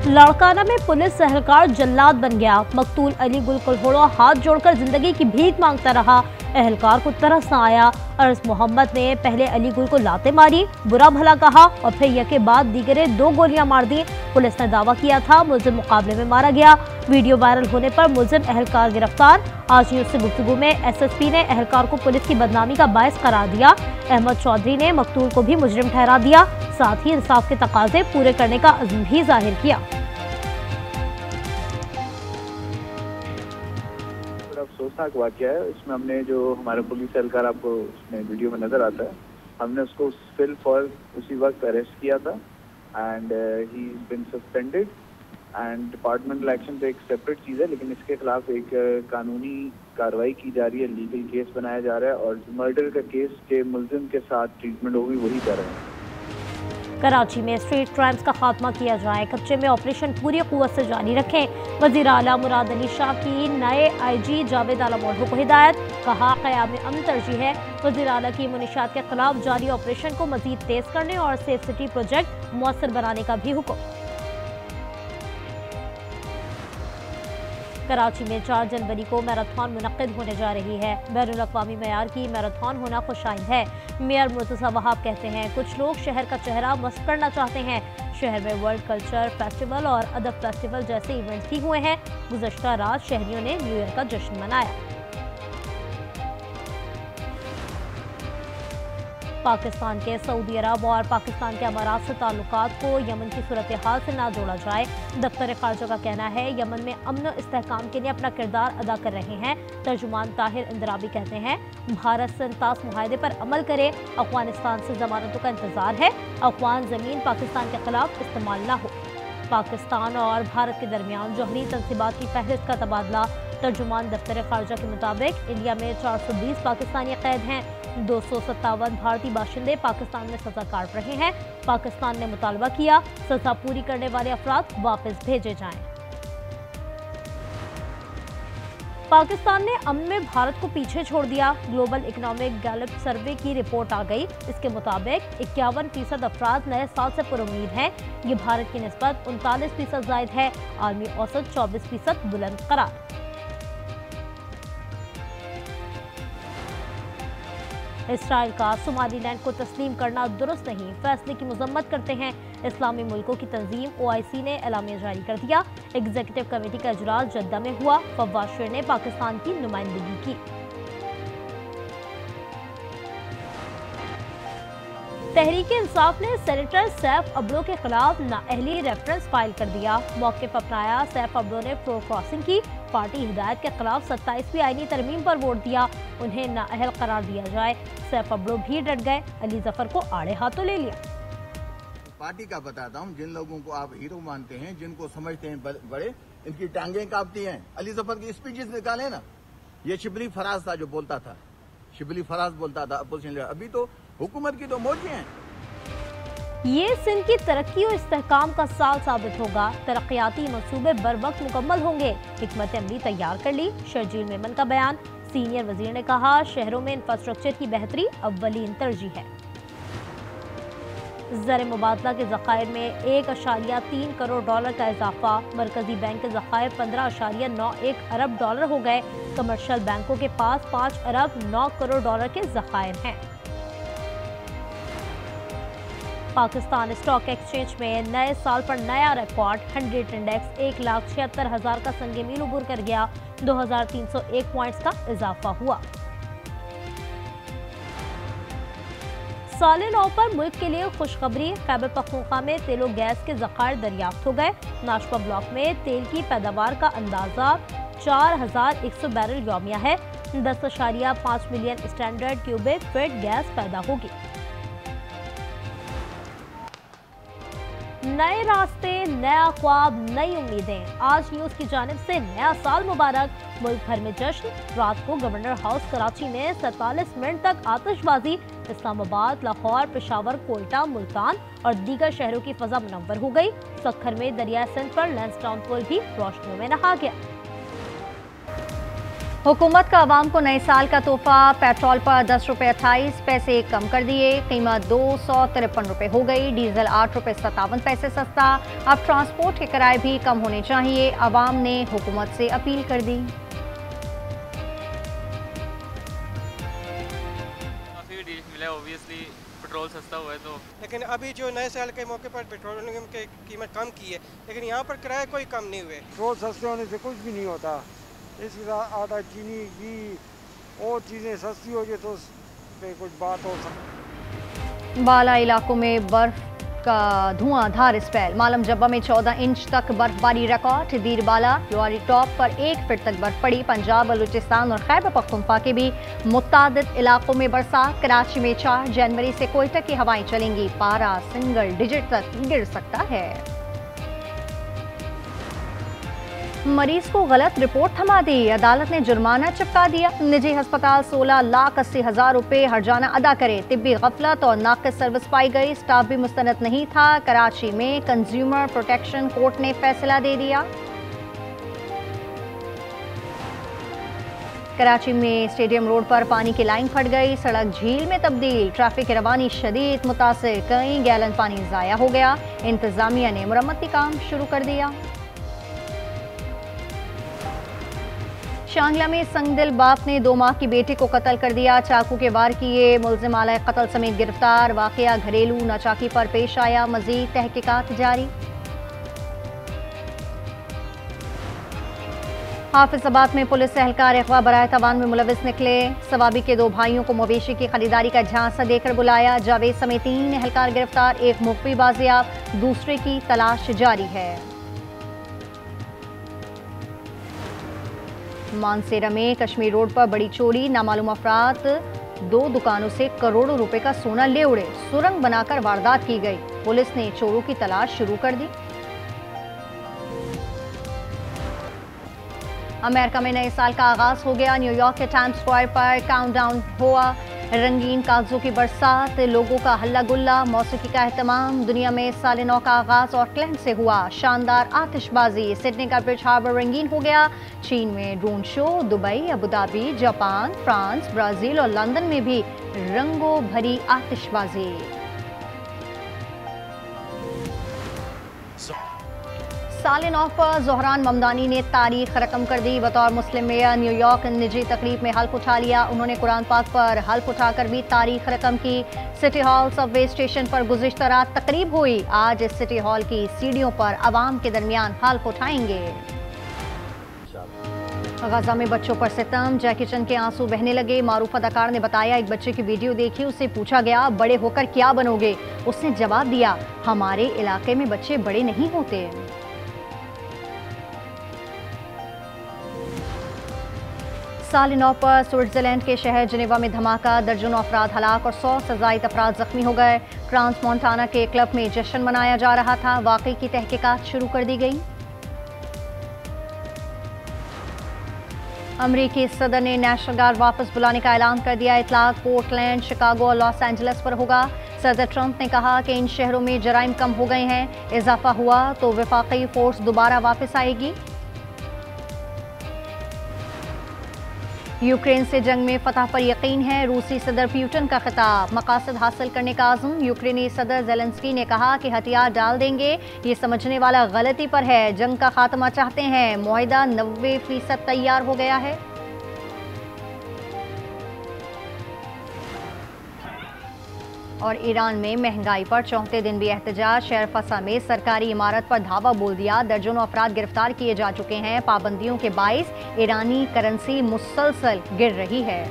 लाड़काना में पुलिस एहलकार जल्लाद बन गया। मकतूल अली गुल कुल्होड़ो हाथ जोड़कर जिंदगी की भीख मांगता रहा। एहलकार को तरस न आया। अरस मोहम्मद ने पहले अली गुल को लाते मारी, बुरा भला कहा और फिर यके बाद दीगरे 2 गोलियां मार दी। पुलिस ने दावा किया था मुलजिम मुकाबले में मारा गया। वीडियो वायरल होने पर मुलजिम एहलकार गिरफ्तार। आज न्यूज से गुफ्तगू में एसएसपी ने एहलकार को पुलिस की बदनामी का बायस करार दिया। अहमद चौधरी ने मकतूल को भी मुजरिम ठहरा दिया, साथ ही इंसाफ के तकाजे पूरे करने का अज़्म भी जाहिर किया। अफसोसनाक वाक़या है। इसमें हमने जो हमारा पुलिस एहलकार आपको उसमें वीडियो में नजर आता है, हमने उसको फिल फॉर उसी वक्त अरेस्ट किया था and he is been suspended and departmental action तो एक सेपरेट चीज़ है, लेकिन इसके खिलाफ एक कानूनी कार्रवाई की जा रही है, लीगल केस बनाया जा रहा है और मर्डर का केस के मुलजिम के साथ ट्रीटमेंट होगी वही कर रहे हैं। कराची में स्ट्रीट क्राइम्स का खात्मा किया जाए, कच्चे में ऑपरेशन पूरी कुव्वत से जारी रखें। वज़ीर आला मुराद अली शाह की नए आईजी जावेद आला मोल्हू को हिदायत, कहा क़याम अमन तरजीह है। वज़ीर आला की मुनशियात के खिलाफ जारी ऑपरेशन को मजीद तेज करने और सेफ सिटी प्रोजेक्ट मुअस्सर बनाने का भी हुक्म। कराची में 4 जनवरी को मैराथन मुनक्किद होने जा रही है। बैनुल अक़वामी मयार की मैराथन होना खुशाइंद है। मेयर मुर्तज़ा वहाब कहते हैं कुछ लोग शहर का चेहरा मस्त करना चाहते हैं। शहर में वर्ल्ड कल्चर फेस्टिवल और अदब फेस्टिवल जैसे इवेंट्स भी हुए हैं। गुज़श्ता रात शहरियों ने न्यू ईयर का जश्न मनाया। पाकिस्तान के सऊदी अरब और पाकिस्तान के अमारात से ताल्लुकात को यमन की सूरत हाल से ना जोड़ा जाए। दफ्तर खारजा का कहना है यमन में अमन और इस्तेहकाम के लिए अपना किरदार अदा कर रहे हैं। तर्जुमान ताहिर इंदराबी कहते हैं भारत से इंतास मुआहदे पर अमल करे, अफगानिस्तान से जमानतों का इंतजार है, अफगान जमीन पाकिस्तान के खिलाफ इस्तेमाल न हो। पाकिस्तान और भारत के दरमियान जौहरी तनसीबात की फहरिस्त का तबादला। तर्जुमान दफ्तर खारजा के मुताबिक इंडिया में 420 पाकिस्तानी कैद हैं। 257 भारतीय बाशिंदे पाकिस्तान में सजा काट रहे हैं। पाकिस्तान ने मुतालबा किया सजा पूरी करने वाले अफराद वापस भेजे जाएं। पाकिस्तान ने अमन में भारत को पीछे छोड़ दिया। ग्लोबल इकोनॉमिक गैलप सर्वे की रिपोर्ट आ गई। इसके मुताबिक 51% अफराद नए साल से पुरुम्मीद हैं। ये भारत की निस्बत 39% जायद है। आलमी औसत 24% बुलंद करार। इसराइल का सोमालीलैंड को तस्लीम करना दुरुस्त नहीं, फैसले की मजम्मत करते हैं। इस्लामी मुल्कों की तंजीम OIC ने एलामिया जारी कर दिया। एग्जीक्यूटिव कमेटी का इजलास जद्दा में हुआ। फवाद शेर ने पाकिस्तान की नुमाइंदगी की। तहरीक इंसाफ ने सेनेटर सैफ अब्दो के खिलाफ नाअहली रेफरेंस फाइल कर दिया। मौके पर अपनाया सैफ अब्दो ने फ्लोर क्रॉसिंग की। पार्टी हिदायत के खिलाफ 27वीं आईनी तरमीम पर वोट दिया। उन्हें नाअहल करार दिया जाए। सैफ अब्दो भी डट गए। अली जफर को आड़े हाथों ले लिया। पार्टी का बताता हूँ, जिन लोगों को आप हीरो मानते हैं, जिनको समझते हैं बड़े, इनकी टांगें कांपती हैं। अली जफर की स्पीचेस निकाले ना, ये शिबली फराज था जो बोलता था, शिबली फराज बोलता था अपोजिशन लीडर। अभी तो हुकूमत की तो मौजी हैं। ये सिंध की तरक्की और इस्तेहकाम का साल साबित होगा। तरक्याती मंसूबे बर वक्त मुकम्मल होंगे। हिकमत अमली तैयार कर ली। शर्जील मेमन का बयान। सीनियर वजीर ने कहा शहरों में इंफ्रास्ट्रक्चर की बेहतरी अव्वलीन तरजीह है। ज़र मुबादला के ज़खायर में 1.3 करोड़ डॉलर का इजाफा। मरकजी बैंक के ज़खायर 15.91 अरब डॉलर हो गए। कमर्शियल बैंकों के पास 5 अरब 9 करोड़ डॉलर के ज़खायर हैं। पाकिस्तान स्टॉक एक्सचेंज में नए साल पर नया रिकॉर्ड। 100 इंडेक्स 1,76,000 का संगे मील उबूर कर गया। 2,301 पॉइंट्स का इजाफा हुआ। साले 9 पर मुल्क के लिए खुशखबरी। खैबर पख्तूनख्वा में तेल और गैस के ज़खायर दरियाफ्त हो गए। नाशपा ब्लॉक में तेल की पैदावार का अंदाजा 4,100 बैरल यौमिया है। 10.5 million standard cubic feet gas पैदा होगी। नए रास्ते, नया ख्वाब, नई उम्मीदें। आज न्यूज की जानिब से नया साल मुबारक। मुल्क भर में जश्न। रात को गवर्नर हाउस कराची में 47 मिनट तक आतिशबाजी। इस्लामाबाद, लाहौर, पेशावर, कोयटा, मुल्तान और दीगर शहरों की फजा मुनव्वर हो गई। सक्खर में दरिया सिंध पर लैंसडाउन पुल भी रोशनियों में नहा गया। हुकूमत का आवाम को नए साल का तोहफा, पेट्रोल पर 10 रुपये 28 पैसे कम कर दिए, कीमत 253 रुपये हो गई, डीजल 8 रुपये 57 पैसे सस्ता। अब ट्रांसपोर्ट के किराए भी कम होने चाहिए, आवाम ने हुकूमत से अपील कर दी। काफ़ी रिलीफ मिला, ऑब्वियसली पेट्रोल सस्ता हुआ है तो। लेकिन अभी जो नए साल के मौके पर पेट्रोलियम की कीमत कम की है, लेकिन यहाँ पर किराए कोई कम नहीं हुए। पेट्रोल सस्ते होने से कुछ भी नहीं होता, इसके साथ आटा, चीनी, घी और चीज़ें सस्ती हो जाए तो उस पे कुछ बात हो सकती। बाला इलाकों में बर्फ का धुआंधार स्पेल, मालम जब्बा में 14 इंच तक बर्फबारी रिकॉर्ड, दीरबाला लोअर टॉप पर 1 फीट तक बर्फ पड़ी। पंजाब, बलूचिस्तान और खैबर पख्तूनख्वा के भी मुतादिद इलाकों में बरसात। कराची में 4 जनवरी से कोयटा की हवाएं चलेंगी, पारा सिंगल डिजिट तक गिर सकता है। मरीज को गलत रिपोर्ट थमा दी, अदालत ने जुर्माना चिपका दिया। निजी अस्पताल 16,80,000 रुपए हर्जाना अदा करे, तिब्बी गफलत और नाकिस सर्विस पाई गई, स्टाफ भी मुस्तनद नहीं था। कराची में कंज्यूमर प्रोटेक्शन कोर्ट ने फैसला दे दिया। कराची में स्टेडियम रोड पर पानी की लाइन फट गई, सड़क झील में तब्दील, ट्रैफिक की रवानी शदीद मुतासिर, कई गैलन पानी जाया हो गया। इंतजामिया ने मुरम्मती काम शुरू कर दिया। शांगला में संगदिल बाप ने 2 माह की बेटी को कत्ल कर दिया, चाकू के वार किए, मुल्जिम आला कत्ल समेत गिरफ्तार। वाकया घरेलू नाचाकी पर पेश आया, मजीद तहकीकात जारी। हाफिजाबाद में पुलिस एहलकार अगवा बराए तवान में मुलविस निकले, सवाबी के 2 भाइयों को मवेशी की खरीदारी का झांसा देकर बुलाया। जावेद समेत 3 एहलकार गिरफ्तार, 1 मुखबी बाजियाब, दूसरे की तलाश जारी है। मानसेरा में कश्मीर रोड पर बड़ी चोरी, नामालूम अफराद 2 दुकानों से करोड़ों रुपए का सोना ले उड़े, सुरंग बनाकर वारदात की गई, पुलिस ने चोरों की तलाश शुरू कर दी। अमेरिका में नए साल का आगाज हो गया, न्यूयॉर्क के टाइम्स स्क्वायर पर काउंटडाउन हुआ, रंगीन कागजों की बरसात, लोगों का हल्ला गुल्ला, मौसीकी का एहतमाम। दुनिया में साल नौ का आगाज ऑकलैंड से हुआ, शानदार आतिशबाजी, सिडनी का ब्रिज हार्बर रंगीन हो गया। चीन में drone show, Dubai, Abu Dhabi, Japan, France, Brazil और लंदन में भी रंगों भरी आतिशबाजी। साल नौ पर ज़ोहरान ममदानी ने तारीख रकम कर दी, बतौर मुस्लिम मेयर न्यूयॉर्क निजी तकरीब में हल्फ उठा लिया। उन्होंने कुरान पाक पर हल्फ उठाकर भी तारीख रकम की। सिटी हॉल सबवे स्टेशन पर गुज़िश्ता रात तकरीब हुई, आज इस सिटी हॉल की सीढ़ियों पर आवाम के दरमियान हल्फ उठाएंगे। गजा में बच्चों पर सितम, जैकी चन के आंसू बहने लगे। मारूफ अदाकार ने बताया, एक बच्चे की वीडियो देखी, उससे पूछा गया बड़े होकर क्या बनोगे, उसने जवाब दिया हमारे इलाके में बच्चे बड़े नहीं होते। साल नौ पर स्विट्जरलैंड के शहर जिनेवा में धमाका, दर्जनों अफराद हलाक और 100 से ज़ायद अफराद जख्मी हो गए। ट्रांस मोंटाना के क्लब में जश्न मनाया जा रहा था, वाकई की तहकीकात शुरू कर दी गई। अमरीकी सदर ने नेशनल गार्ड वापस बुलाने का ऐलान कर दिया। इतलाक पोर्टलैंड, शिकागो और लॉस एंजलिस पर होगा। सदर ट्रंप ने कहा कि इन शहरों में जराइम कम हो गए हैं, इजाफा हुआ तो वफाकी फोर्स दोबारा वापस आएगी। यूक्रेन से जंग में फतह पर यकीन है, रूसी सदर पुतिन का खिताब, मकासद हासिल करने का आज़म। यूक्रेनी सदर ज़ेलेंस्की ने कहा कि हथियार डाल देंगे, ये समझने वाला गलती पर है, जंग का खात्मा चाहते हैं। मुआहिदा 90% तैयार हो गया है। और ईरान में महंगाई पर चौथे दिन भी एहतजाज, शहर फसा में सरकारी इमारत पर धावा बोल दिया, दर्जनों अफराद गिरफ्तार किए जा चुके हैं। पाबंदियों के बाइस ईरानी करेंसी मुसलसल गिर रही है।